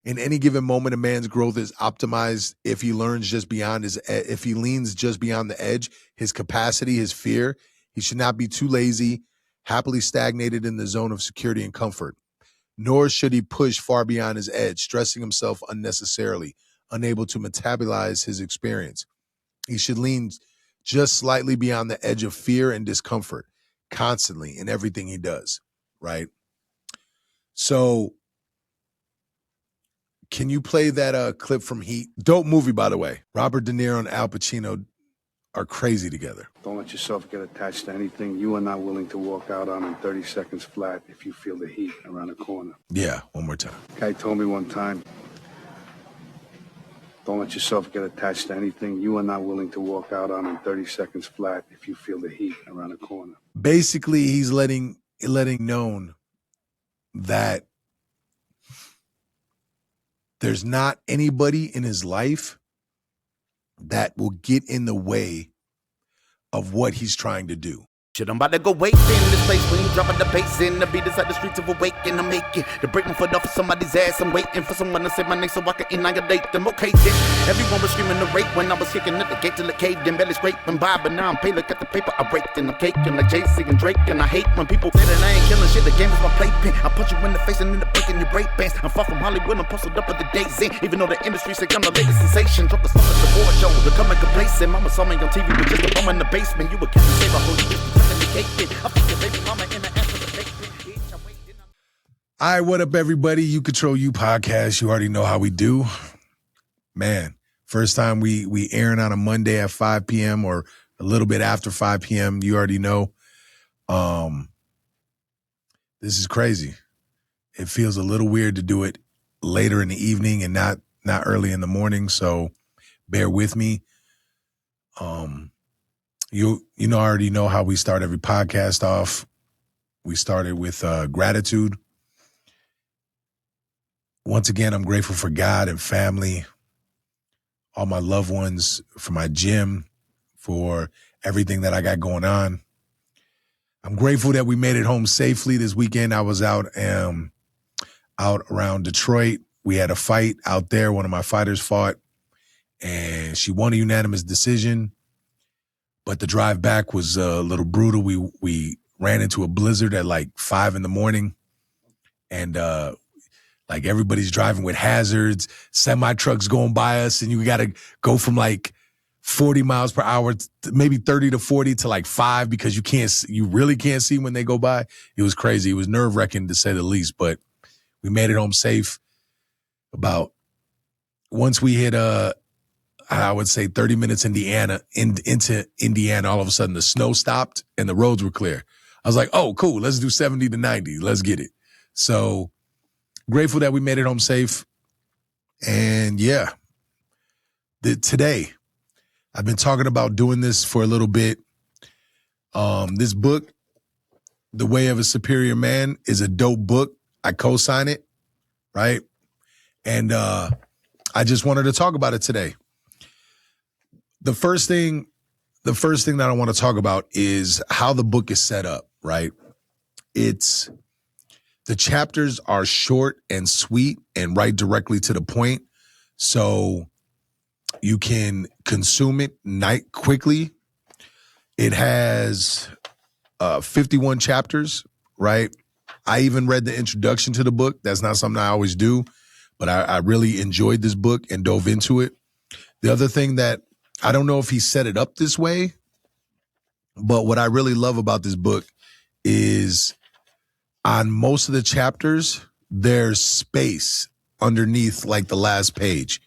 In any given moment, a man's growth is optimized if he leans just beyond the edge, his capacity, his fear. He should not be too lazy, happily stagnated in the zone of security and comfort. Nor should he push far beyond his edge, stressing himself unnecessarily, unable to metabolize his experience. He should lean just slightly beyond the edge of fear and discomfort, constantly in everything he does, right? So, can you play that clip from Heat? Dope movie, by the way. Robert De Niro and Al Pacino are crazy together. Don't let yourself get attached to anything you are not willing to walk out on in 30 seconds flat if you feel the heat around the corner. Yeah, one more time. Guy told me one time, don't let yourself get attached to anything you are not willing to walk out on in 30 seconds flat if you feel the heat around the corner. Basically, he's letting known that there's not anybody in his life that will get in the way of what he's trying to do. Shit, I'm about to go wait in this place when you dropping the bass in. The beat is at the streets of awaken. I'm making to break my foot off of somebody's ass. I'm waiting for someone to say my name so I can annihilate them. Okay, then everyone was screaming the rape when I was kicking at the gate till it caved in. Barely scraping by, but now I'm paid. Look at the paper I raked in. I'm caking like Jay-Z and Drake. And I hate when people say that I ain't killing shit. The game is my playpen. I punch you in the face and end up breaking your break bands. I'm far from Hollywood. I'm posted up at the days in. Even though the industry say I'm the latest sensation. Drop the stuff at the board show. They're coming complacent. Mama saw me on TV with just a bum in the basement. You would catch me save a whole you All right, what up, everybody? You Control You podcast. You already know how we do. Man, first time we airing on a Monday at 5 p.m. or a little bit after 5 p.m. You already know. This is crazy. It feels a little weird to do it later in the evening and not early in the morning, so bear with me. You already know how we start every podcast off. We started with gratitude. Once again, I'm grateful for God and family, all my loved ones, for my gym, for everything that I got going on. I'm grateful that we made it home safely this weekend. I was out around Detroit. We had a fight out there. One of my fighters fought, and she won a unanimous decision. But the drive back was a little brutal. We ran into a blizzard at like 5 a.m. and like everybody's driving with hazards, semi-trucks going by us, and you got to go from like 40 miles per hour, maybe 30 to 40 to like 5 because you really can't see when they go by. It was crazy. It was nerve-wracking to say the least, but we made it home safe. Once we hit I would say 30 minutes into Indiana, all of a sudden the snow stopped and the roads were clear. I was like, oh, cool. Let's do 70 to 90. Let's get it. So grateful that we made it home safe. And yeah, today I've been talking about doing this for a little bit. This book, The Way of a Superior Man, is a dope book. I co-sign it, right? And I just wanted to talk about it today. The first thing that I want to talk about is how the book is set up, right? The chapters are short and sweet and right directly to the point, so you can consume it quickly. It has 51 chapters, right? I even read the introduction to the book. That's not something I always do, but I really enjoyed this book and dove into it. The other thing that I don't know if he set it up this way, but what I really love about this book is on most of the chapters, there's space underneath like the last page.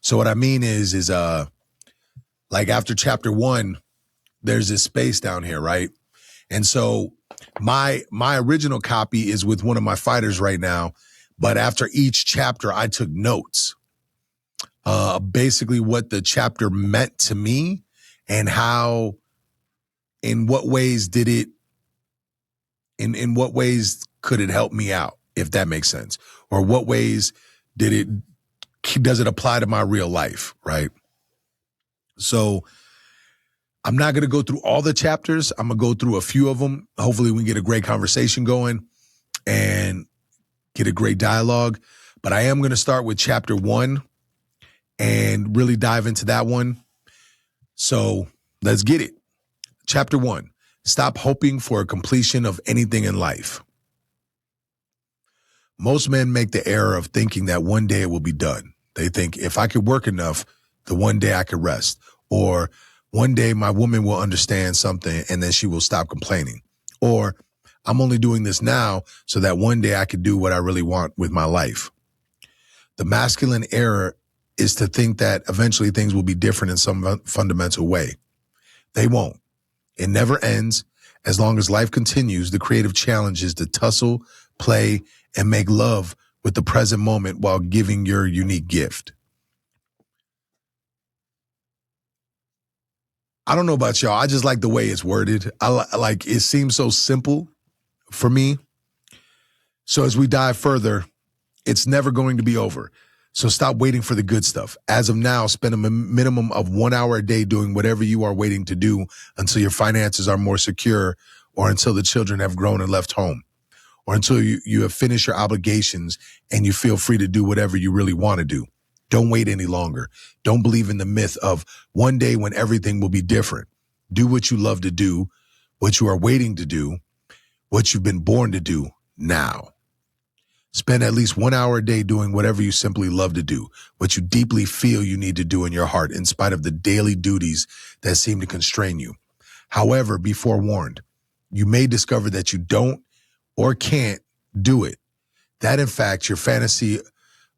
So what I mean is like after chapter 1, there's this space down here, right? And so my original copy is with one of my fighters right now, but after each chapter, I took notes. Basically what the chapter meant to me and how, in what ways could it help me out, if that makes sense? Or what ways does it apply to my real life, right? So I'm not going to go through all the chapters. I'm going to go through a few of them. Hopefully we can get a great conversation going and get a great dialogue. But I am going to start with chapter 1 and really dive into that one. So let's get it. Chapter 1, stop hoping for a completion of anything in life. Most men make the error of thinking that one day it will be done. They think, if I could work enough, the one day I could rest. Or one day my woman will understand something and then she will stop complaining. Or I'm only doing this now so that one day I could do what I really want with my life. The masculine error is to think that eventually things will be different in some fundamental way. They won't. It never ends. As long as life continues, the creative challenge is to tussle, play, and make love with the present moment while giving your unique gift. I don't know about y'all. I just like the way it's worded. Like it seems so simple for me. So as we dive further, it's never going to be over. So stop waiting for the good stuff. As of now, spend a minimum of 1 hour a day doing whatever you are waiting to do until your finances are more secure, or until the children have grown and left home, or until you have finished your obligations and you feel free to do whatever you really want to do. Don't wait any longer. Don't believe in the myth of one day when everything will be different. Do what you love to do, what you are waiting to do, what you've been born to do now. Spend at least 1 hour a day doing whatever you simply love to do, what you deeply feel you need to do in your heart, in spite of the daily duties that seem to constrain you. However, be forewarned, you may discover that you don't or can't do it. That, in fact, your fantasy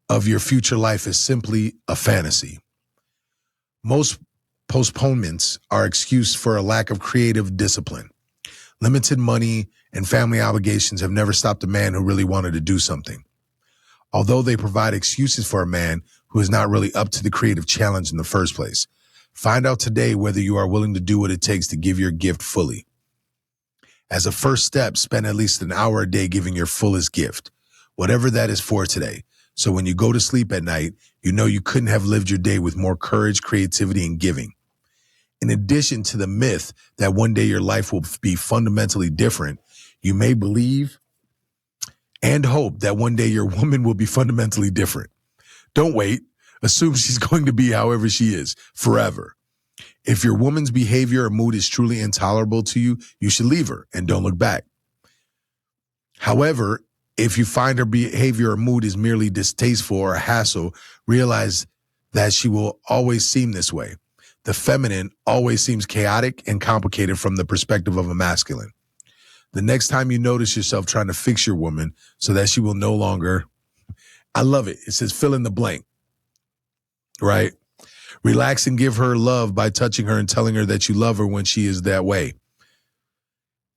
of your future life is simply a fantasy. Most postponements are excuse for a lack of creative discipline. Limited money and family obligations have never stopped a man who really wanted to do something. Although they provide excuses for a man who is not really up to the creative challenge in the first place. Find out today whether you are willing to do what it takes to give your gift fully. As a first step, spend at least an hour a day giving your fullest gift, whatever that is for today. So when you go to sleep at night, you know you couldn't have lived your day with more courage, creativity, and giving. In addition to the myth that one day your life will be fundamentally different, you may believe and hope that one day your woman will be fundamentally different. Don't wait. Assume she's going to be however she is forever. If your woman's behavior or mood is truly intolerable to you, you should leave her and don't look back. However, if you find her behavior or mood is merely distasteful or a hassle, realize that she will always seem this way. The feminine always seems chaotic and complicated from the perspective of a masculine. The next time you notice yourself trying to fix your woman so that she will no longer, I love it. It says fill in the blank, right? Relax and give her love by touching her and telling her that you love her when she is that way.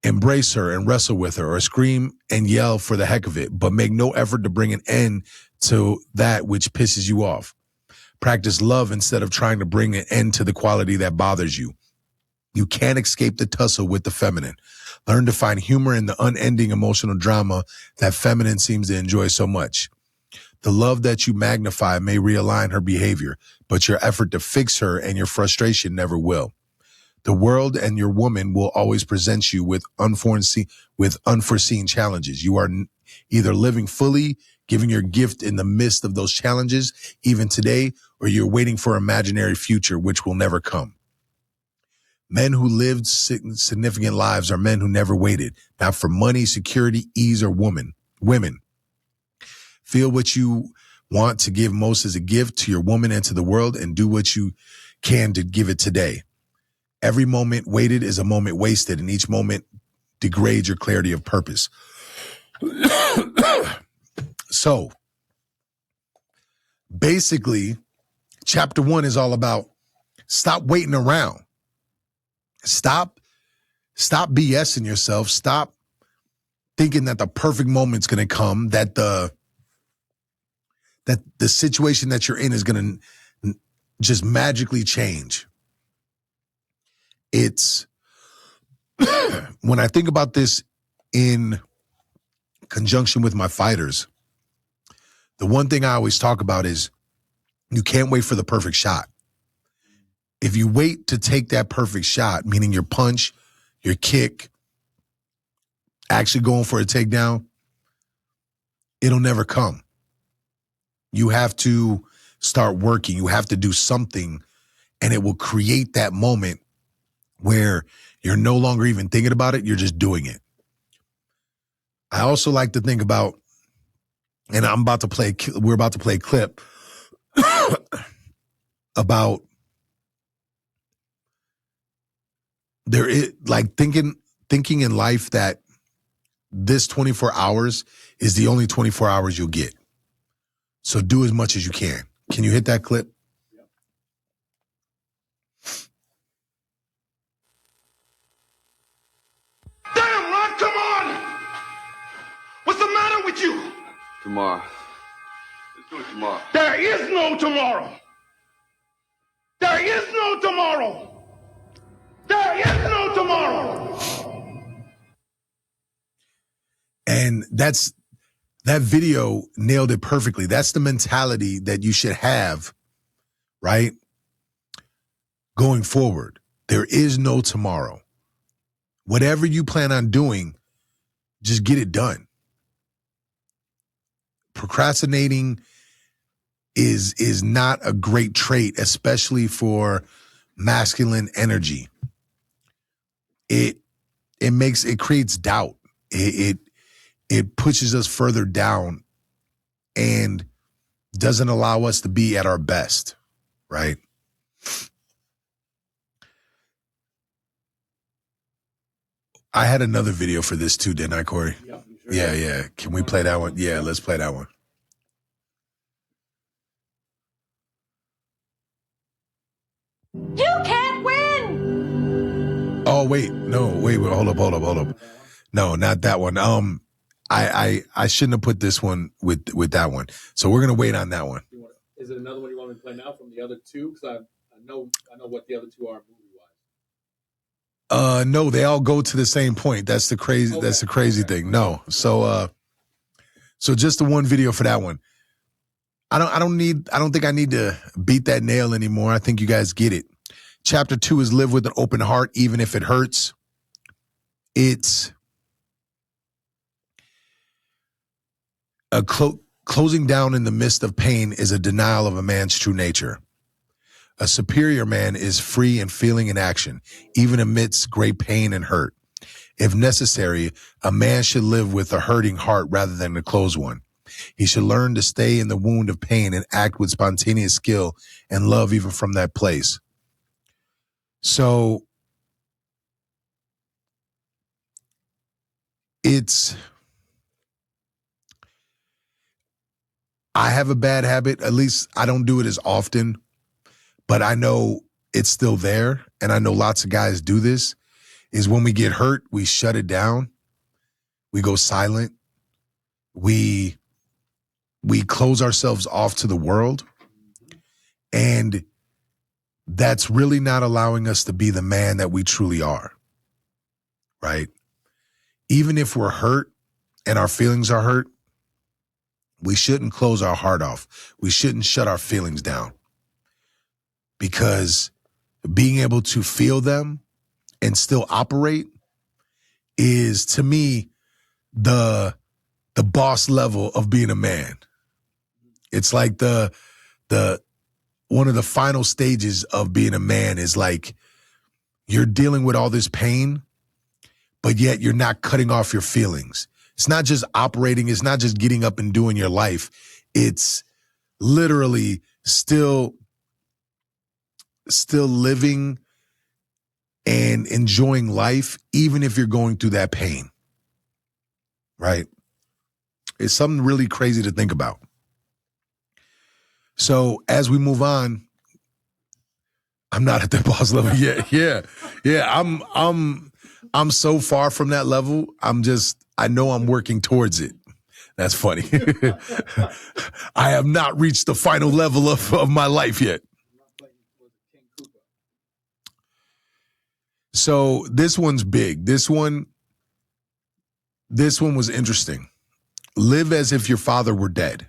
Embrace her and wrestle with her, or scream and yell for the heck of it, but make no effort to bring an end to that which pisses you off. Practice love instead of trying to bring an end to the quality that bothers you. You can't escape the tussle with the feminine. Learn to find humor in the unending emotional drama that feminine seems to enjoy so much. The love that you magnify may realign her behavior, but your effort to fix her and your frustration never will. The world and your woman will always present you with unforeseen challenges. You are either living fully, giving your gift in the midst of those challenges, even today, or you're waiting for an imaginary future which will never come. Men who lived significant lives are men who never waited, not for money, security, ease, or women. Feel what you want to give most as a gift to your woman and to the world, and do what you can to give it today. Every moment waited is a moment wasted, and each moment degrades your clarity of purpose. So, basically, chapter 1 is all about stop waiting around. Stop BSing yourself. Stop thinking that the perfect moment's going to come, that the situation that you're in is going to just magically change. It's when I think about this in conjunction with my fighters, the one thing I always talk about is you can't wait for the perfect shot. If you wait to take that perfect shot, meaning your punch, your kick, actually going for a takedown, it'll never come. You have to start working. You have to do something, and it will create that moment where you're no longer even thinking about it. You're just doing it. I also like to think about, and we're about to play a clip about there is like thinking in life that this 24 hours is the only 24 hours you'll get. So do as much as you can. Can you hit that clip? Damn, Ron, come on! What's the matter with you? Tomorrow. Let's do it tomorrow. There is no tomorrow. There is no tomorrow. There is no tomorrow. And that video nailed it perfectly. That's the mentality that you should have, right? Going forward. There is no tomorrow. Whatever you plan on doing, just get it done. Procrastinating is not a great trait, especially for masculine energy. It creates doubt. It pushes us further down and doesn't allow us to be at our best, right? I had another video for this too, didn't I, Corey? Yeah. Can we play that one? Yeah, let's play that one. You can't win! Oh, wait. No, wait, hold up. No, not that one. I shouldn't have put this one with that one. So we're going to wait on that one. Is it another one you want me to play now from the other two? Because I know what the other two are movie-wise. No, they all go to the same point. That's the crazy. Okay. That's the crazy thing. No, so just the one video for that one. I don't think I need to beat that nail anymore. I think you guys get it. Chapter 2 is live with an open heart, even if it hurts. It's a closing down in the midst of pain is a denial of a man's true nature. A superior man is free in feeling and action, even amidst great pain and hurt. If necessary, a man should live with a hurting heart rather than a closed one. He should learn to stay in the wound of pain and act with spontaneous skill and love even from that place. So I have a bad habit. At least I don't do it as often, but I know it's still there. And I know lots of guys do this, is when we get hurt, we shut it down. We go silent. We close ourselves off to the world. And that's really not allowing us to be the man that we truly are, right? Even if we're hurt and our feelings are hurt, we shouldn't close our heart off. We shouldn't shut our feelings down, because being able to feel them and still operate is, to me, the boss level of being a man. It's like the one of the final stages of being a man is like you're dealing with all this pain, but yet you're not cutting off your feelings. It's not just operating. It's not just getting up and doing your life. It's literally still living and enjoying life, even if you're going through that pain, right? It's something really crazy to think about. So as we move on, I'm not at the boss level yet. Yeah. I'm so far from that level. I know I'm working towards it. That's funny. I have not reached the final level of my life yet. So this one's big. This one was interesting. Live as if your father were dead.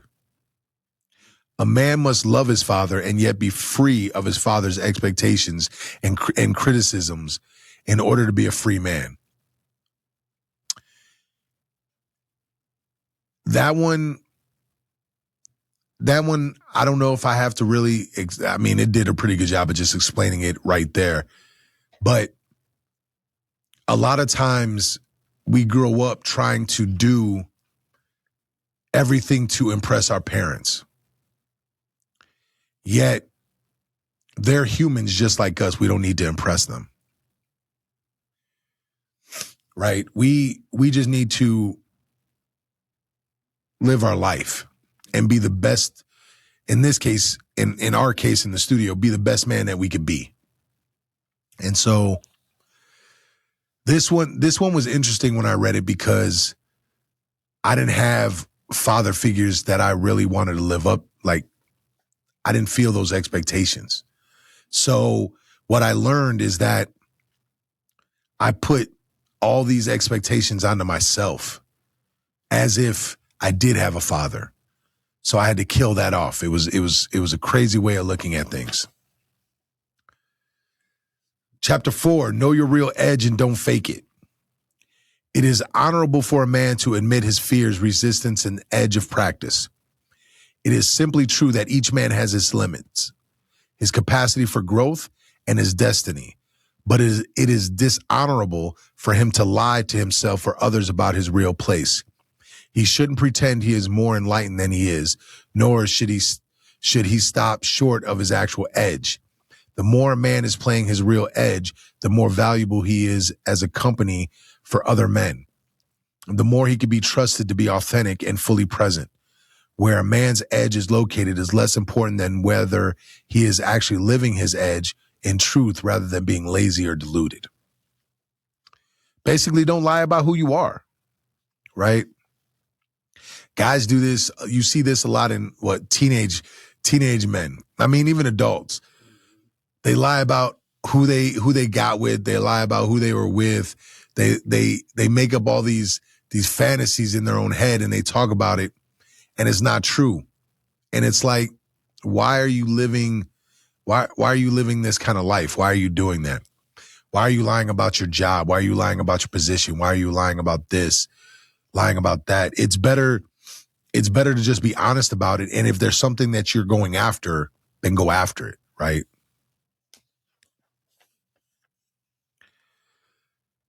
A man must love his father and yet be free of his father's expectations and criticisms in order to be a free man. That one that one, I don't know if I have to really, I mean, it did a pretty good job of just explaining it right there. But a lot of times we grow up trying to do everything to impress our parents. Yet they're humans just like us. We don't need to impress them. Right? We just need to live our life and be the best, in this case, in our case in the studio, be the best man that we could be. And so this one was interesting when I read it because I didn't have father figures that I really wanted to live up. Like, I didn't feel those expectations. So what I learned is that I put all these expectations onto myself as if I did have a father. So I had to kill that off. It was a crazy way of looking at things. Chapter 4, know your real edge and don't fake it. It is honorable for a man to admit his fears, resistance, and edge of practice. It is simply true that each man has his limits, his capacity for growth, and his destiny. But it is dishonorable for him to lie to himself or others about his real place. He shouldn't pretend he is more enlightened than he is, nor should he stop short of his actual edge. The more a man is playing his real edge, the more valuable he is as a company for other men. The more he can be trusted to be authentic and fully present. Where a man's edge is located is less important than whether he is actually living his edge in truth rather than being lazy or deluded. Basically, don't lie about who you are, right? Guys do this. You see this a lot in teenage men. I mean, even adults. They lie about who they got with. They lie about who they were with. They make up all these fantasies in their own head and they talk about it, and it's not true. And it's like, why are you living this kind of life? Why are you doing that? Why are you lying about your job? Why are you lying about your position? Why are you lying about this, lying about that? It's better to just be honest about it. And if there's something that you're going after, then go after it, right?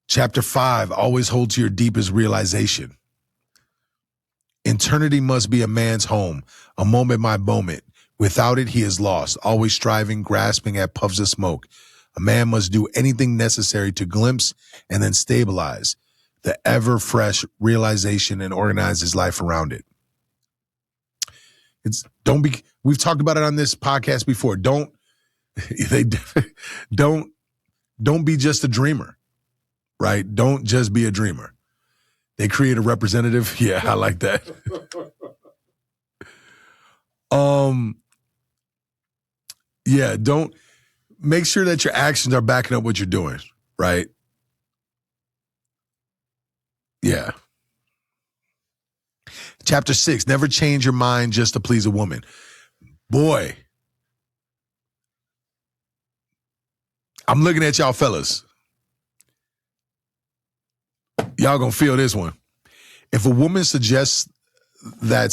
Chapter 5, always hold to your deepest realization. Eternity must be a man's home, a moment by moment. Without it, he is lost, always striving, grasping at puffs of smoke. A man must do anything necessary to glimpse and then stabilize the ever-fresh realization and organize his life around it. We've talked about it on this podcast before. Don't be just a dreamer, right? Don't just be a dreamer. They create a representative. Yeah, I like that. Yeah, don't make sure that your actions are backing up what you're doing, right? Yeah. Chapter 6, never change your mind just to please a woman. Boy, I'm looking at y'all fellas. Y'all gonna feel this one. If a woman suggests let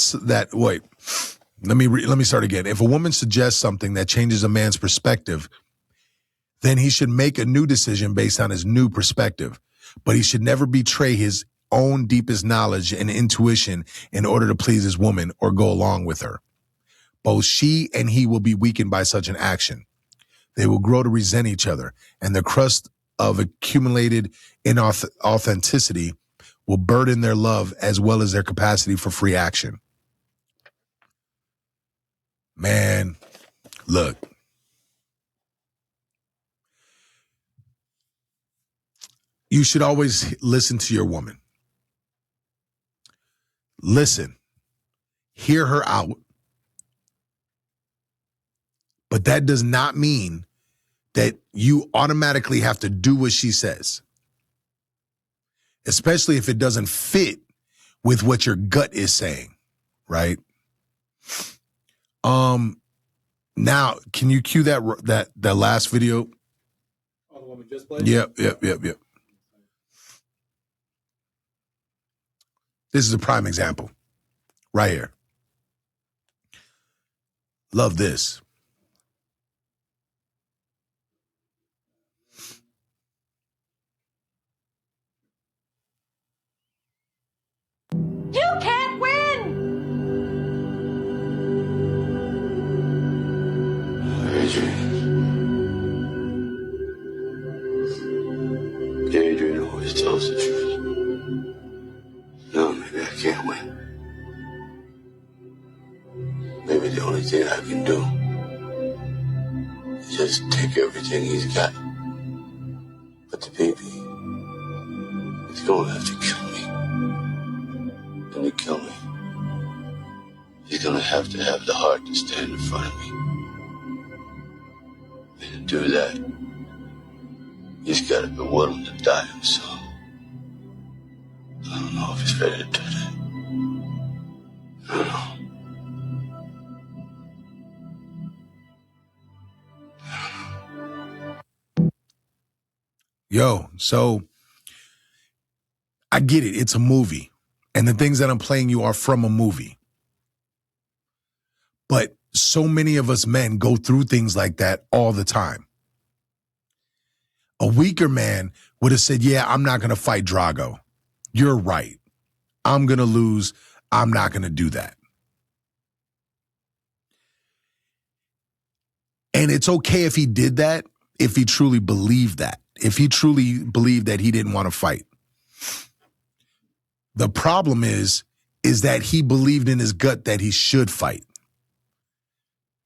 me start again. If a woman suggests something that changes a man's perspective, then he should make a new decision based on his new perspective. But he should never betray his own deepest knowledge and intuition in order to please his woman or go along with her. Both she and he will be weakened by such an action. They will grow to resent each other, and the crust of accumulated inauthenticity will burden their love as well as their capacity for free action. Man, look. You should always listen to your woman. Listen. Hear her out. But that does not mean that you automatically have to do what she says. Especially if it doesn't fit with what your gut is saying, right? Now, can you cue that last video? Oh, the one we just played? Yep. This is a prime example right here. Love this. You can't win! Adrian always tells the truth. No, maybe I can't win. Maybe the only thing I can do is just take everything he's got. But the baby, he's gonna have to kill me. When he kill me, he's gonna have to have the heart to stand in front of me. And to do that, he's gotta be willing to die himself. I don't know if he's ready to do that. I don't know. Yo, so I get it. It's a movie. And the things that I'm playing you are from a movie. But so many of us men go through things like that all the time. A weaker man would have said, yeah, I'm not going to fight Drago. You're right. I'm going to lose. I'm not going to do that. And it's okay if he did that, if he truly believed that, if he truly believed that he didn't want to fight. The problem is that he believed in his gut that he should fight,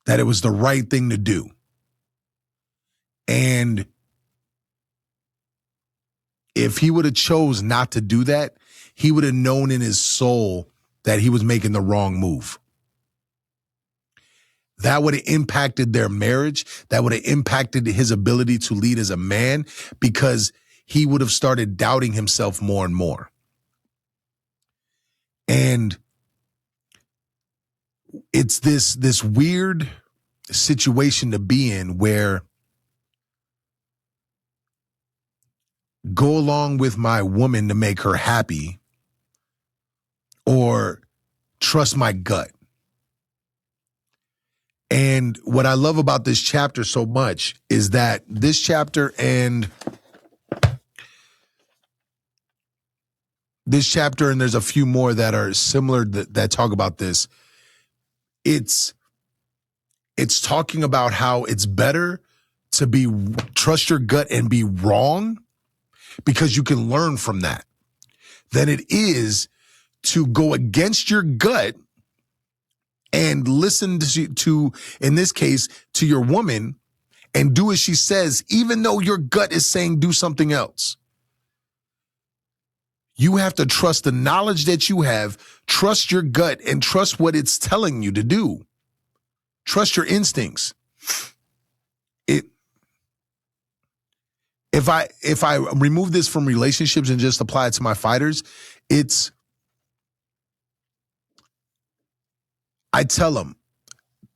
that it was the right thing to do. And if he would have chose not to do that, he would have known in his soul that he was making the wrong move. That would have impacted their marriage. That would have impacted his ability to lead as a man, because he would have started doubting himself more and more. And it's this weird situation to be in where go along with my woman to make her happy or trust my gut. And what I love about this chapter so much is that this chapter and there's a few more that are similar that talk about this. It's talking about how it's better to trust your gut and be wrong, because you can learn from that, than it is to go against your gut and listen to, in this case, to your woman and do as she says, even though your gut is saying do something else. You have to trust the knowledge that you have, trust your gut, and trust what it's telling you to do. Trust your instincts. If I remove this from relationships and just apply it to my fighters, I tell them,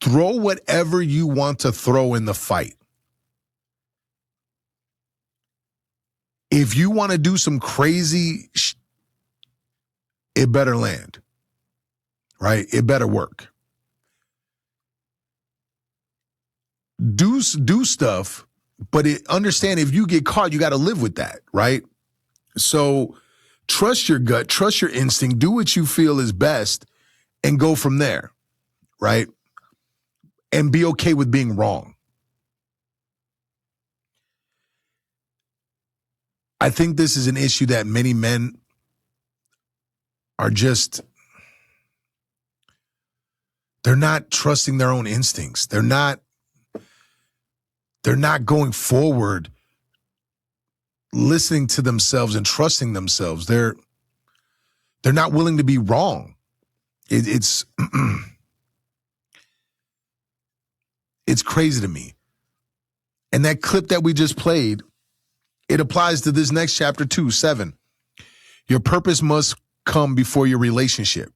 throw whatever you want to throw in the fight. If you want to do some crazy it better land, right? It better work. Do stuff, but understand if you get caught, you got to live with that, right? So trust your gut, trust your instinct, do what you feel is best, and go from there, right? And be okay with being wrong. I think this is an issue that many men are they're not trusting their own instincts. They're not going forward, listening to themselves and trusting themselves. They're not willing to be wrong. It's it's crazy to me. And that clip that we just played, it applies to this next chapter too, 7. Your purpose must come before your relationship.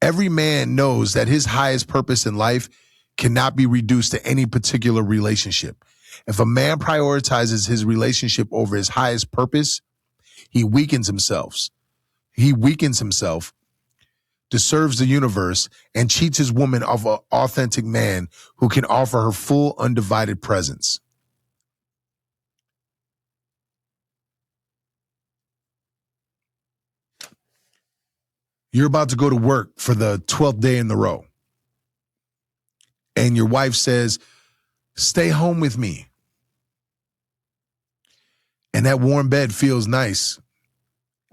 Every man knows that his highest purpose in life cannot be reduced to any particular relationship. If a man prioritizes his relationship over his highest purpose, he weakens himself. He weakens himself deserves the universe and cheats his woman of an authentic man who can offer her full, undivided presence. You're about to go to work for the 12th day in a row. And your wife says, stay home with me. And that warm bed feels nice.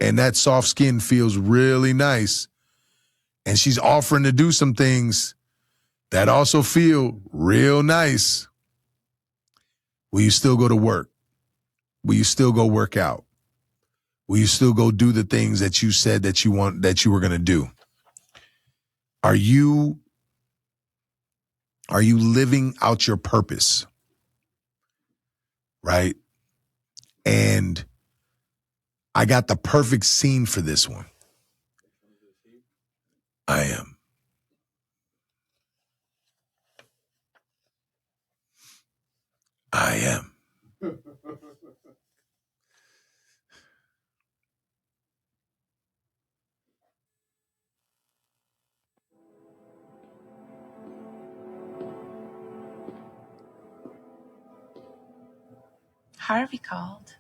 And that soft skin feels really nice. And she's offering to do some things that also feel real nice. Will you still go to work? Will you still go work out? Will you still go do the things that you said that you were going to do? Are you living out your purpose? Right? And I got the perfect scene for this one. I am. I am. Harvey called.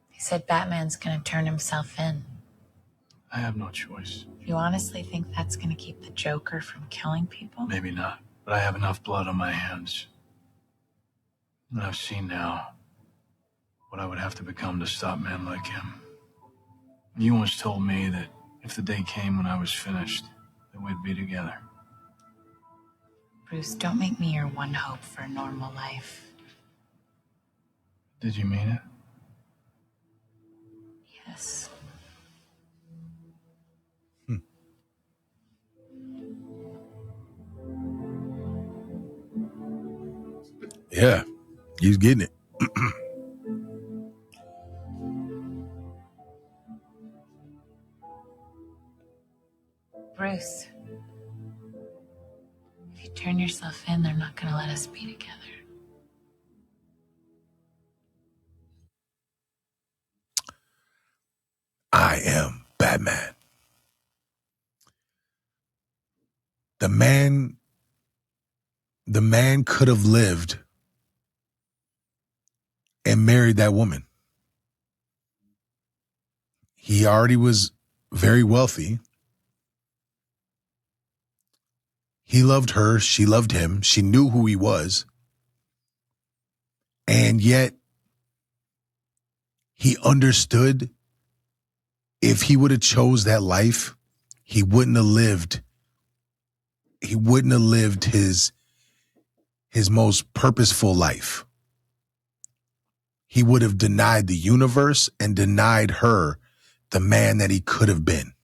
He said Batman's gonna turn himself in. I have no choice. You honestly think that's gonna keep the Joker from killing people? Maybe not, but I have enough blood on my hands. And I've seen now what I would have to become to stop men like him. You once told me that if the day came when I was finished, that we'd be together. Bruce, don't make me your one hope for a normal life. Did you mean it? Yes. Yeah, he's getting it. Bruce, if you turn yourself in, they're not gonna let us be together. I am Batman. The man could have lived and married that woman. He already was very wealthy. He loved her. She loved him. She knew who he was. And yet, he understood if he would have chose that life, he wouldn't have lived. He wouldn't have lived his most purposeful life. He would have denied the universe and denied her the man that he could have been.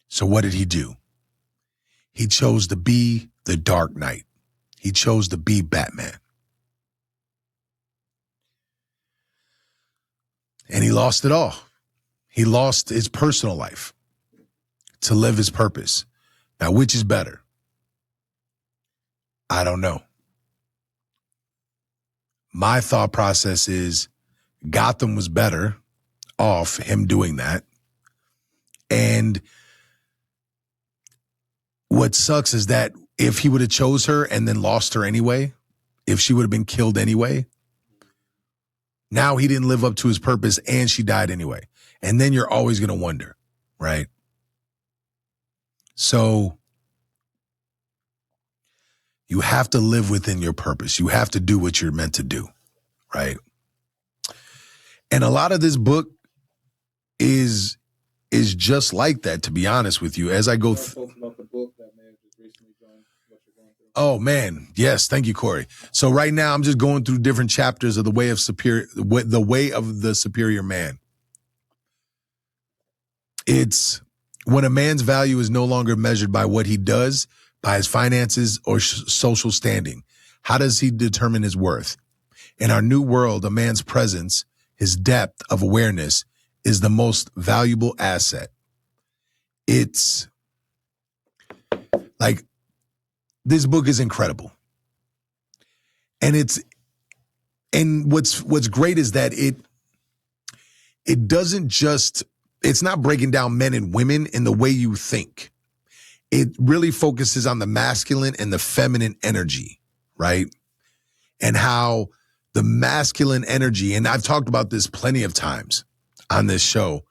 So what did he do? He chose to be the Dark Knight. He chose to be Batman. And he lost it all. He lost his personal life to live his purpose. Now, which is better? I don't know. My thought process is Gotham was better off him doing that. And what sucks is that if he would have chose her and then lost her anyway, if she would have been killed anyway, now he didn't live up to his purpose and she died anyway. And then you're always going to wonder, right? So you have to live within your purpose. You have to do what you're meant to do, right? And a lot of this book is just like that, to be honest with you. As I go through. Oh man, yes, thank you, Corey. So right now I'm just going through different chapters of the way of the superior man. It's when a man's value is no longer measured by what he does, by his finances or social standing. How does he determine his worth? In our new world, a man's presence, his depth of awareness, is the most valuable asset. It's like, this book is incredible. And what's great is that it doesn't just it's not breaking down men and women in the way you think. It really focuses on the masculine and the feminine energy, right? And how the masculine energy, and I've talked about this plenty of times on this show,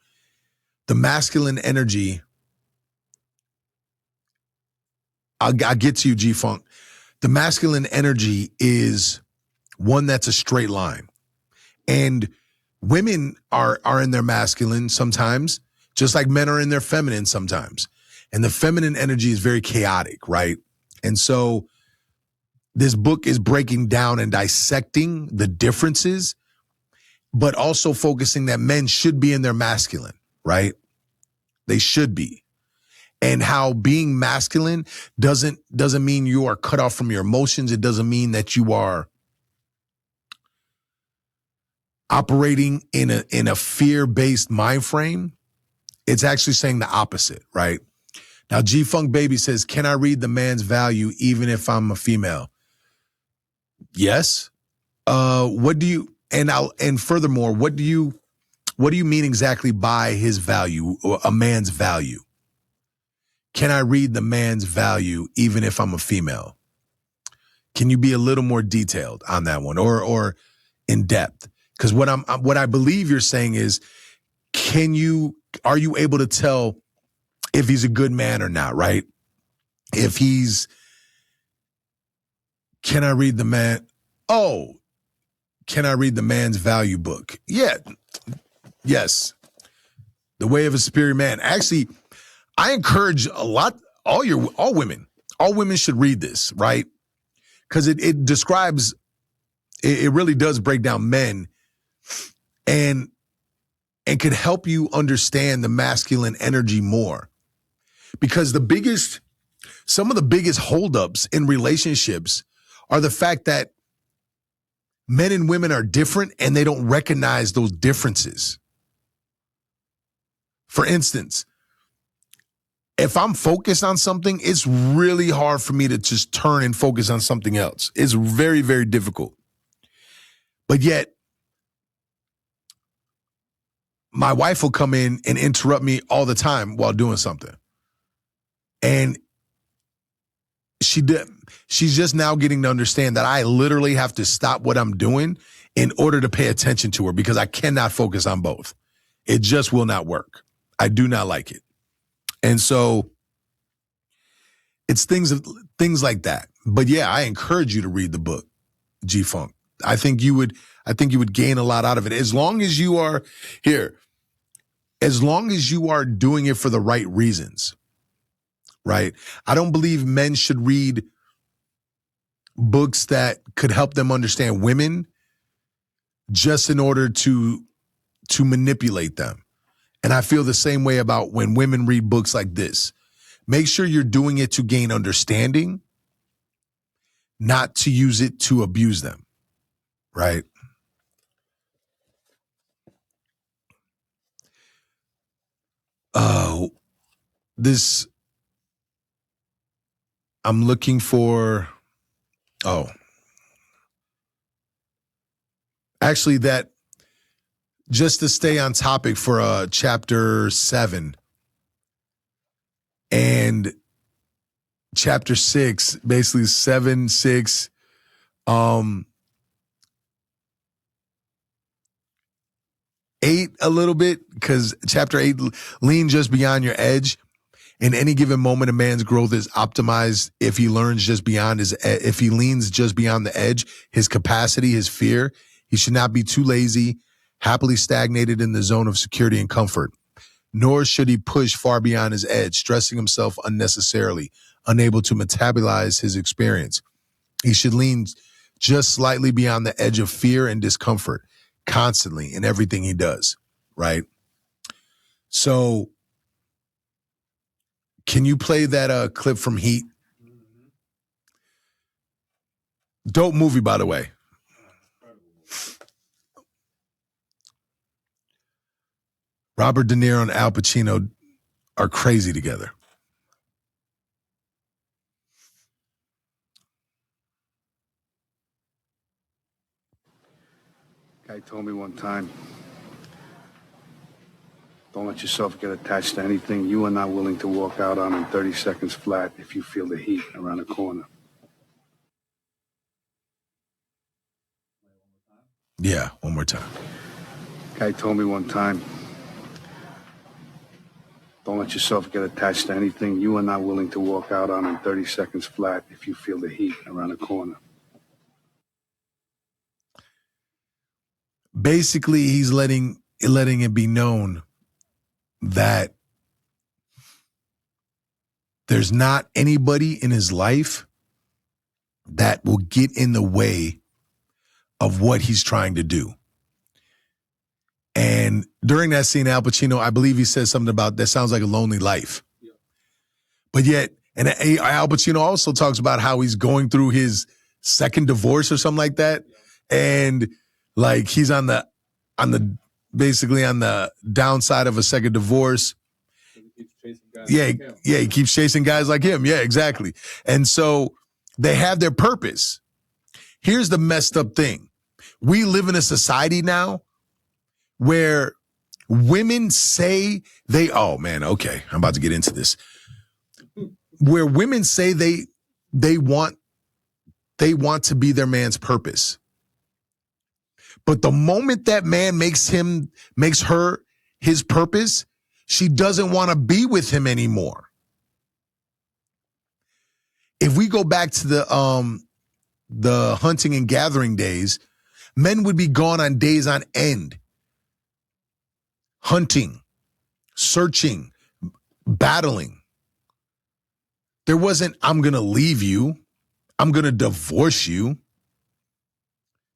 the masculine energy, I'll get to you, G-Funk. The masculine energy is one that's a straight line. And women are in their masculine sometimes, just like men are in their feminine sometimes. And the feminine energy is very chaotic, right? And so this book is breaking down and dissecting the differences, but also focusing that men should be in their masculine, right? They should be. And how being masculine doesn't mean you are cut off from your emotions. It doesn't mean that you are operating in a fear-based mind frame. It's actually saying the opposite, right? Now, G-Funk Baby says, can I read the man's value even if I'm a female? Yes. What do you, and furthermore, what do you mean exactly by his value, or a man's value? Can I read the man's value even if I'm a female? Can you be a little more detailed on that one, or in depth? Because what I believe you're saying is, are you able to tell if he's a good man or not, right? Can I read the man? Oh, can I read the man's value book? Yeah. Yes. The Way of a Superior Man. Actually, I encourage all women should read this, right? Because it describes, it really does break down men and could help you understand the masculine energy more. Because some of the biggest holdups in relationships are the fact that men and women are different and they don't recognize those differences. For instance, if I'm focused on something, it's really hard for me to just turn and focus on something else. It's very, very difficult. But yet, my wife will come in and interrupt me all the time while doing something. And she's just now getting to understand that I literally have to stop what I'm doing in order to pay attention to her, because I cannot focus on both. It just will not work. I do not like it. And so it's things like that. But yeah, I encourage you to read the book, G-Funk. I think you would gain a lot out of it. As long as you are doing it for the right reasons, right? I don't believe men should read books that could help them understand women just in order to manipulate them. And I feel the same way about when women read books like this. Make sure you're doing it to gain understanding, not to use it to abuse them, right? I'm looking for, actually, that, just to stay on topic for chapter 7 and chapter 6, basically 7, 6, 8 a little bit, because chapter 8, lean just beyond your edge. In any given moment, a man's growth is optimized if he leans just beyond the edge, his capacity, his fear. He should not be too lazy, happily stagnated in the zone of security and comfort. Nor should he push far beyond his edge, stressing himself unnecessarily, unable to metabolize his experience. He should lean just slightly beyond the edge of fear and discomfort, constantly in everything he does, right? So, can you play that clip from Heat? Dope movie, by the way. Robert De Niro and Al Pacino are crazy together. Guy told me one time, Don't let yourself get attached to anything you are not willing to walk out on in 30 seconds flat if you feel the heat around the corner. Yeah, one more time. Guy told me one time, don't let yourself get attached to anything you are not willing to walk out on in 30 seconds flat if you feel the heat around the corner. Basically, he's letting it be known that there's not anybody in his life that will get in the way of what he's trying to do. And during that scene, Al Pacino, I believe he says something about that sounds like a lonely life. Yeah. But yet, and Al Pacino also talks about how he's going through his second divorce or something like that. Yeah. And like he's on the basically on the downside of a second divorce. Yeah, he keeps chasing guys like him. Yeah, exactly. And so they have their purpose. Here's the messed up thing. We live in a society now where women say I'm about to get into this. Where women say they want to be their man's purpose. But the moment that man makes her his purpose, she doesn't want to be with him anymore. If we go back to the hunting and gathering days, men would be gone on days on end. Hunting, searching, battling. There wasn't, I'm going to leave you. I'm going to divorce you.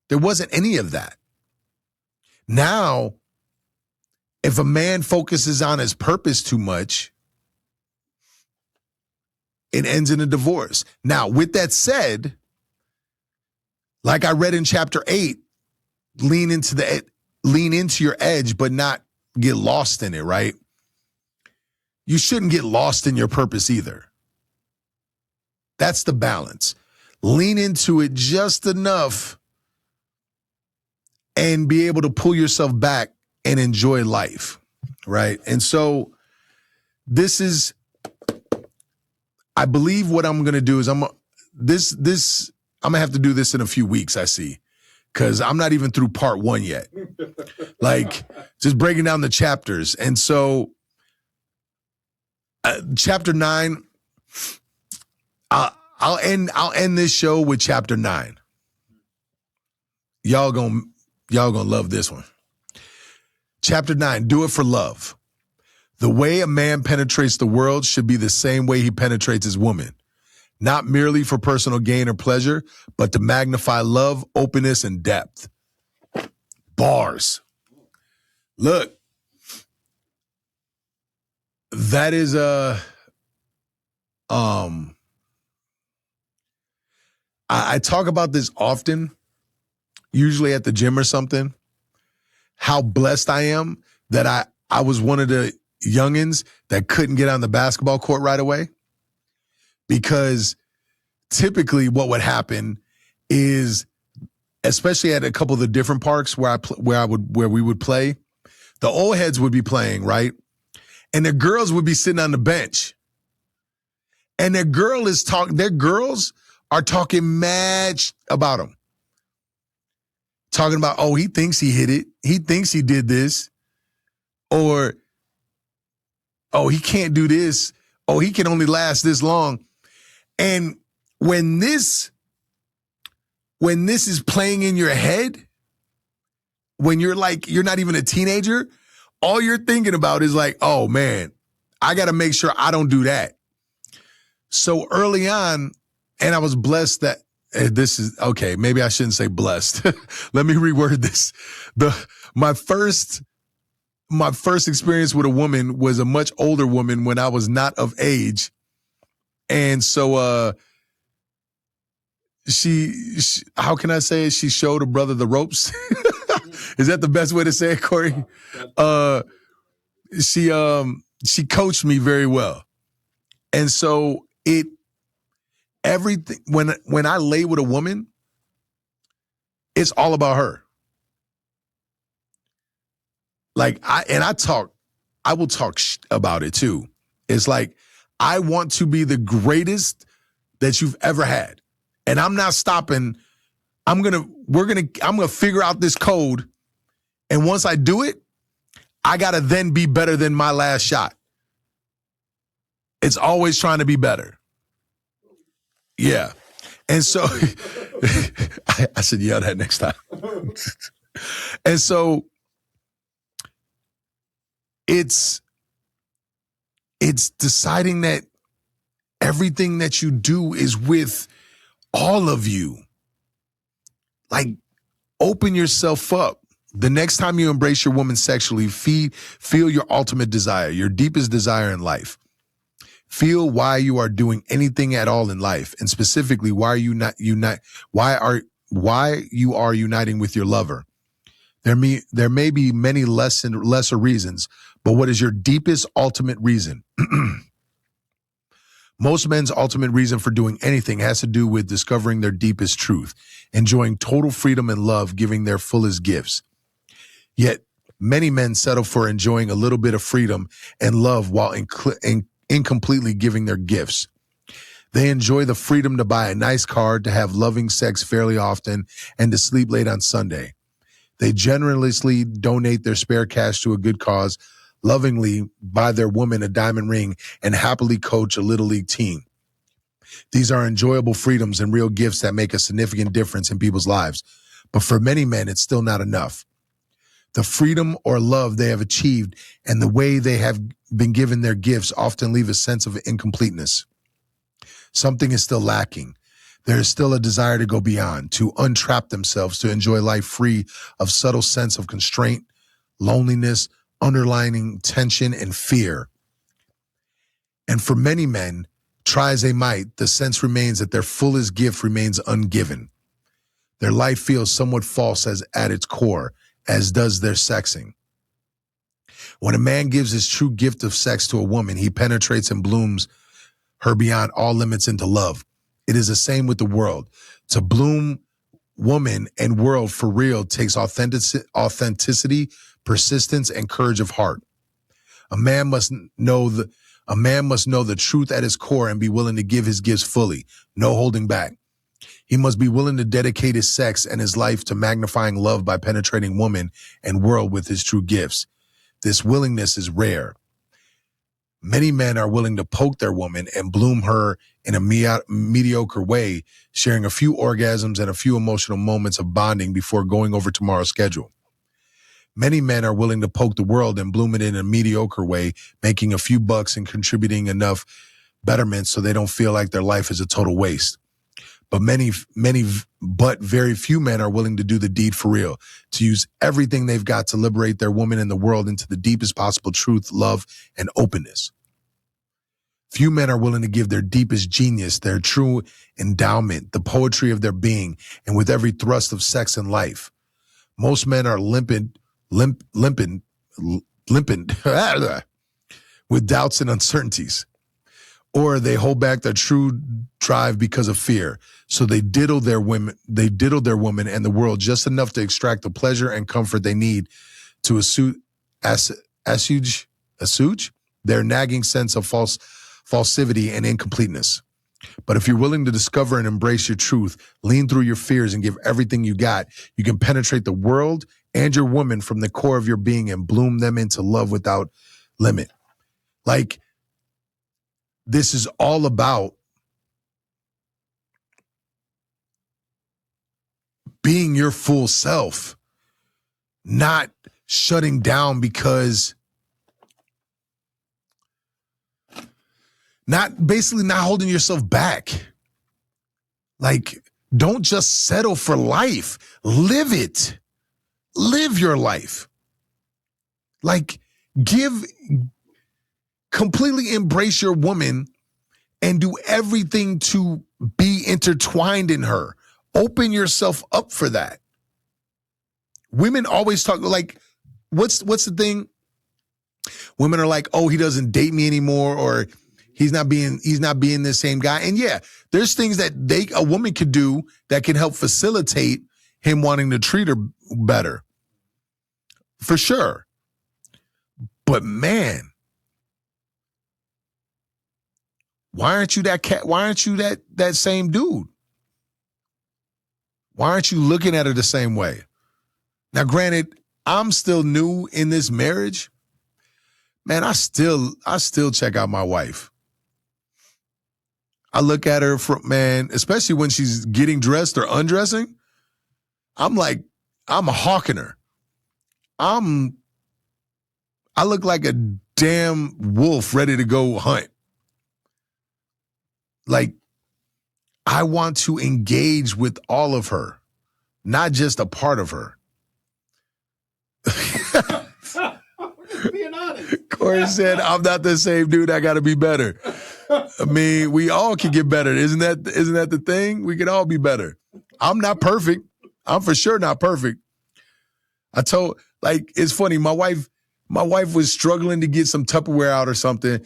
There wasn't any of that. Now, if a man focuses on his purpose too much, it ends in a divorce. Now, with that said, like I read in chapter 8, lean into your edge, but not get lost in it, right? You shouldn't get lost in your purpose either. That's the balance. Lean into it just enough and be able to pull yourself back and enjoy life, right? And so I believe what I'm going to do is I'm going to have to do this in a few weeks, I see, because I'm not even through part 1 yet. Like, just breaking down the chapters. And so chapter 9, I'll end this show with chapter 9. Y'all gonna love this one. Chapter 9, do it for love. The way a man penetrates the world should be the same way he penetrates his woman. Not merely for personal gain or pleasure, but to magnify love, openness, and depth. Bars. Look, that is I talk about this often, usually at the gym or something, how blessed I am that I was one of the youngins that couldn't get on the basketball court right away. Because typically what would happen is, especially at a couple of the different parks where we would play, the old heads would be playing, right? And the girls would be sitting on the bench. And their girls are talking mad about them. Talking about, oh, he thinks he hit it. He thinks he did this. Or, oh, he can't do this. Oh, he can only last this long. And when this is playing in your head, when you're not even a teenager, all you're thinking about is like, oh man, I got to make sure I don't do that. So early on, and I was blessed that this is, okay, maybe I shouldn't say blessed. Let me reword this. My first experience with a woman was a much older woman when I was not of age. And so she how can I say it? She showed a brother the ropes. Is that the best way to say it, Corey? She coached me very well. And so everything, when I lay with a woman, it's all about her. Like I talk I will talk about it too. It's like, I want to be the greatest that you've ever had. And I'm not stopping. I'm going to figure out this code. And once I do it, I got to then be better than my last shot. It's always trying to be better. Yeah. And so I said, yeah, that next time. And so it's deciding that everything that you do is with all of you. Like, open yourself up. The next time you embrace your woman sexually, feel your ultimate desire, your deepest desire in life. Feel why you are doing anything at all in life, and specifically why you are uniting with your lover. There may be many lesser reasons, but what is your deepest ultimate reason? Most men's ultimate reason for doing anything has to do with discovering their deepest truth, enjoying total freedom and love, giving their fullest gifts. Yet many men settle for enjoying a little bit of freedom and love while incompletely giving their gifts. They enjoy the freedom to buy a nice car, to have loving sex fairly often, and to sleep late on Sunday. They generously donate their spare cash to a good cause, lovingly buy their woman a diamond ring, and happily coach a little league team. These are enjoyable freedoms and real gifts that make a significant difference in people's lives. But for many men, it's still not enough. The freedom or love they have achieved and the way they have been given their gifts often leave a sense of incompleteness. Something is still lacking. There is still a desire to go beyond, to untrap themselves, to enjoy life free of subtle sense of constraint, loneliness, underlying tension, and fear. And for many men, try as they might, the sense remains that their fullest gift remains ungiven. Their life feels somewhat false at its core, as does their sexing. When a man gives his true gift of sex to a woman, he penetrates and blooms her beyond all limits into love. It is the same with the world. To bloom woman and world for real takes authenticity, persistence, and courage of heart. A man must know the truth at his core and be willing to give his gifts fully, no holding back. He must be willing to dedicate his sex and his life to magnifying love by penetrating woman and world with his true gifts. This willingness is rare. Many men are willing to poke their woman and bloom her in a mediocre way, sharing a few orgasms and a few emotional moments of bonding before going over tomorrow's schedule. Many men are willing to poke the world and bloom it in a mediocre way, making a few bucks and contributing enough betterment so they don't feel like their life is a total waste. But very few men are willing to do the deed for real, to use everything they've got to liberate their woman and the world into the deepest possible truth, love, and openness. Few men are willing to give their deepest genius, their true endowment, the poetry of their being, and with every thrust of sex and life. Most men are limping with doubts and uncertainties. Or they hold back their true drive because of fear. So they diddle their woman and the world just enough to extract the pleasure and comfort they need to assuage their nagging sense of falsity and incompleteness. But if you're willing to discover and embrace your truth, lean through your fears and give everything you got, you can penetrate the world and your woman from the core of your being and bloom them into love without limit. Like, this is all about being your full self, not shutting down because, not holding yourself back. Like, don't just settle for life. Live it. Live your life. Like, completely embrace your woman and do everything to be intertwined in her. Open yourself up for that. Women always talk like, what's the thing? Women are like, oh, he doesn't date me anymore, or he's not being the same guy. And yeah, there's things that a woman could do that can help facilitate him wanting to treat her better. For sure. But man, why aren't you that cat? Why aren't you that same dude? Why aren't you looking at her the same way? Now, granted, I'm still new in this marriage. Man, I still check out my wife. I look at her especially when she's getting dressed or undressing. I'm hawking her. I look like a damn wolf ready to go hunt. Like, I want to engage with all of her, not just a part of her. Being honest. Corey said, I'm not the same dude. I got to be better. I mean, we all can get better. Isn't that the thing? We can all be better. I'm not perfect. I'm for sure not perfect. It's funny. My wife was struggling to get some Tupperware out or something.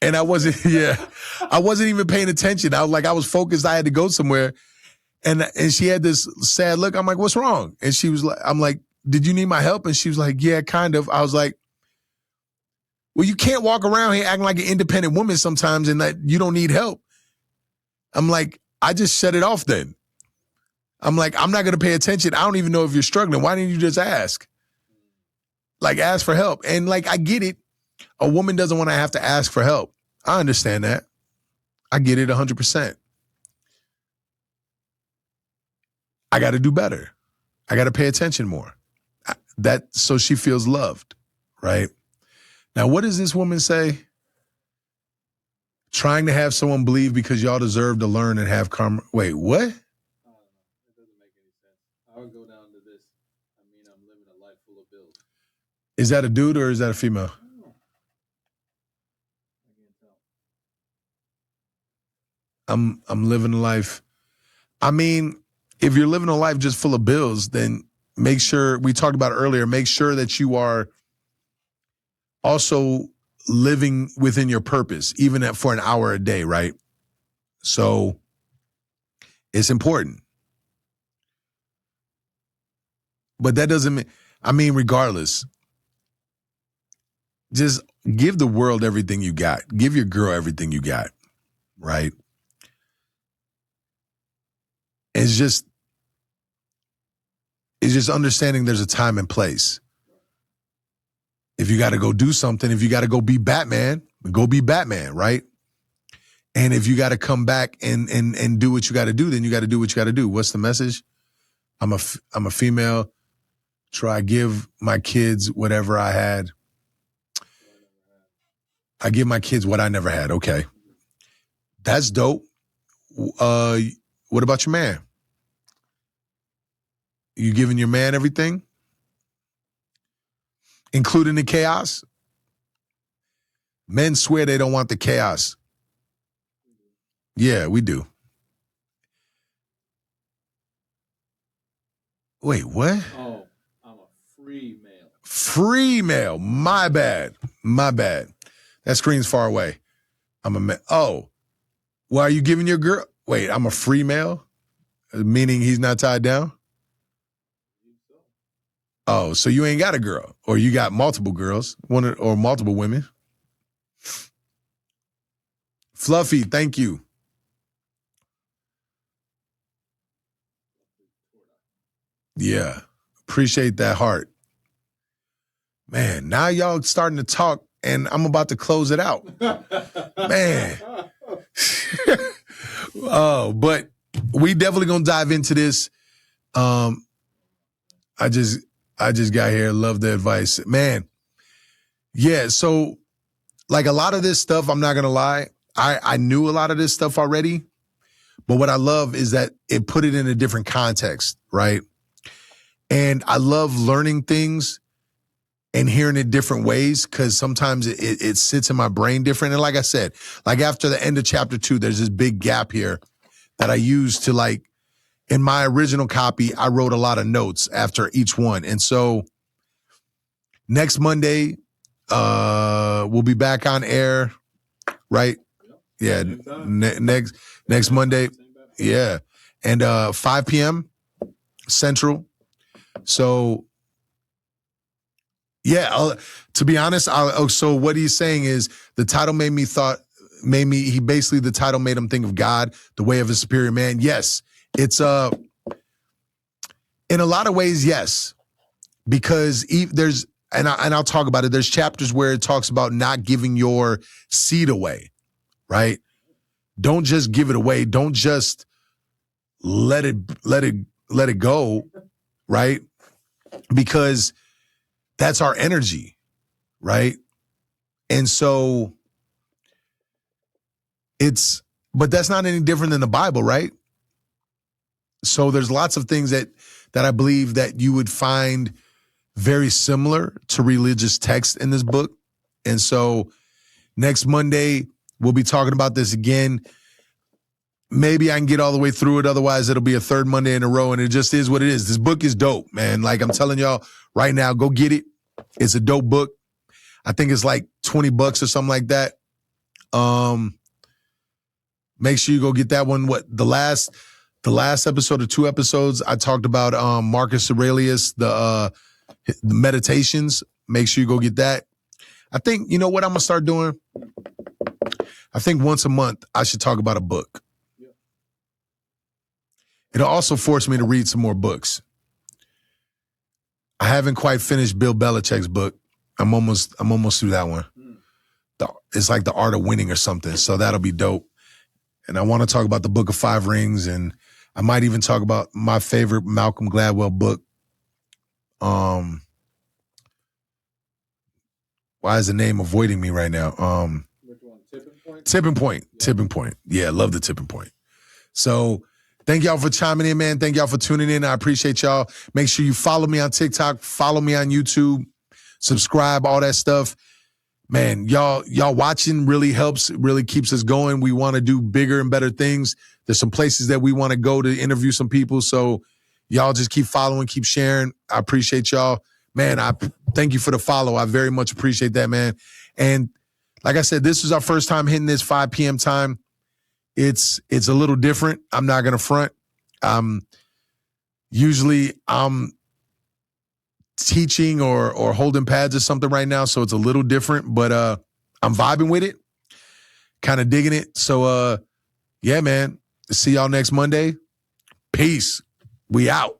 And I wasn't even paying attention. I was focused. I had to go somewhere. And she had this sad look. I'm like, what's wrong? And she was like, I'm like, did you need my help? And she was like, yeah, kind of. I was like, well, you can't walk around here acting like an independent woman sometimes and that you don't need help. I'm like, I just shut it off then. I'm like, I'm not going to pay attention. I don't even know if you're struggling. Why didn't you just ask? Like, ask for help. And like, I get it. A woman doesn't want to have to ask for help. I understand that. I get it 100%. I got to do better. I got to pay attention more. So she feels loved, right? Now, what does this woman say? Trying to have someone believe because y'all deserve to learn and have karma. Wait, what? It doesn't make any sense. I would go down to this. I mean, I'm living a life full of bills. Is that a dude or is that a female? I'm living a life. I mean, if you're living a life just full of bills, then make sure, we talked about it earlier, make sure that you are also living within your purpose, even for an hour a day, right? So it's important. But that doesn't mean, regardless, just give the world everything you got. Give your girl everything you got, right? It's just understanding there's a time and place. If you got to go do something, if you got to go be Batman, right? And if you got to come back and do what you got to do, then you got to do what you got to do. What's the message? I'm a female. Try give my kids whatever I had. I give my kids what I never had. Okay. That's dope. What about your man? You giving your man everything? Including the chaos? Men swear they don't want the chaos. Yeah, we do. Wait, what? Oh, I'm a free male. Free male. My bad. That screen's far away. I'm a man. Oh, well, are you giving your girl? Wait, I'm a free male? Meaning he's not tied down? Oh, so you ain't got a girl, or you got multiple girls, or multiple women. Fluffy, thank you. Yeah, appreciate that heart. Man, now y'all starting to talk, and I'm about to close it out. Man. Oh, but we definitely gonna dive into this. I just got here. Love the advice. Man. Yeah, so like a lot of this stuff, I'm not gonna lie, I knew a lot of this stuff already, but what I love is that it put it in a different context, right? And I love learning things and hearing it different ways, because sometimes it sits in my brain different. And like I said, like after the end of chapter 2, there's this big gap here that I use to, like, in my original copy, I wrote a lot of notes after each one. And so next Monday, we'll be back on air, right? Yeah, next Monday. Yeah. And 5 p.m. Central. So Yeah, to be honest, so what he's saying is the title the title made him think of God, the way of a superior man. Yes, it's in a lot of ways, yes, because there's, and I'll talk about it. There's chapters where it talks about not giving your seed away, right? Don't just give it away. Don't just let it go, right? Because that's our energy, right? And so but that's not any different than the Bible, right? So there's lots of things that I believe that you would find very similar to religious texts in this book. And so next Monday, we'll be talking about this again. Maybe I can get all the way through it. Otherwise, it'll be a third Monday in a row, and it just is what it is. This book is dope, man. Like I'm telling y'all right now, go get it. It's a dope book. I think it's like $20 or something like that. Make sure you go get that one. The last episode or 2 episodes, I talked about Marcus Aurelius, the meditations. Make sure you go get that. I think, you know what I'm going to start doing? I think once a month, I should talk about a book. It'll also force me to read some more books. I haven't quite finished Bill Belichick's book. I'm almost through that one. It's like The Art of Winning or something. So that'll be dope. And I want to talk about the Book of 5 Rings, and I might even talk about my favorite Malcolm Gladwell book. Why is the name avoiding me right now? Which one? Tipping Point? Tipping Point. Yeah. Tipping Point. Yeah, love the Tipping Point. So thank y'all for chiming in, man. Thank y'all for tuning in. I appreciate y'all. Make sure you follow me on TikTok, follow me on YouTube, subscribe, all that stuff. Man, y'all watching really helps, really keeps us going. We want to do bigger and better things. There's some places that we want to go to interview some people. So y'all just keep following, keep sharing. I appreciate y'all. Man, I thank you for the follow. I very much appreciate that, man. And like I said, this is our first time hitting this 5 p.m. time. It's a little different. I'm not going to front. Usually I'm teaching or holding pads or something right now, so it's a little different, but I'm vibing with it, kind of digging it. So yeah, man, see y'all next Monday. Peace. We out.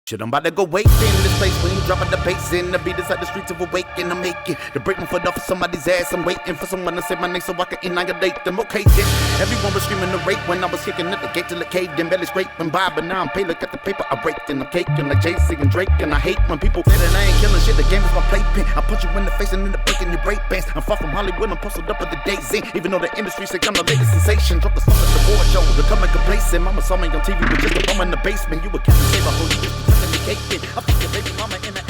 Shit, I'm about to go wait in this place when you dropping the bass in. The beat inside the streets of awaken. I'm making to break my foot off of somebody's ass. I'm waiting for someone to say my name so I can annihilate them. Okay, then everyone was screaming the rape when I was kicking at the gate till it caved in, belly scraping by. But now I'm paid. Look at the paper I break and I'm caking like Jay-Z and Drake. And I hate when people say that I ain't killing shit. The game is my playpen. I punch you in the face and end up breaking your break bands. I'm far from Hollywood. I'm posted up at the days in. Even though the industry say I'm the latest sensation. Drop the song at the board show. Becoming complacent. Mama saw me on TV with just a bum in the basement. You were Captain Saber. Who you just I fuck your baby mama in the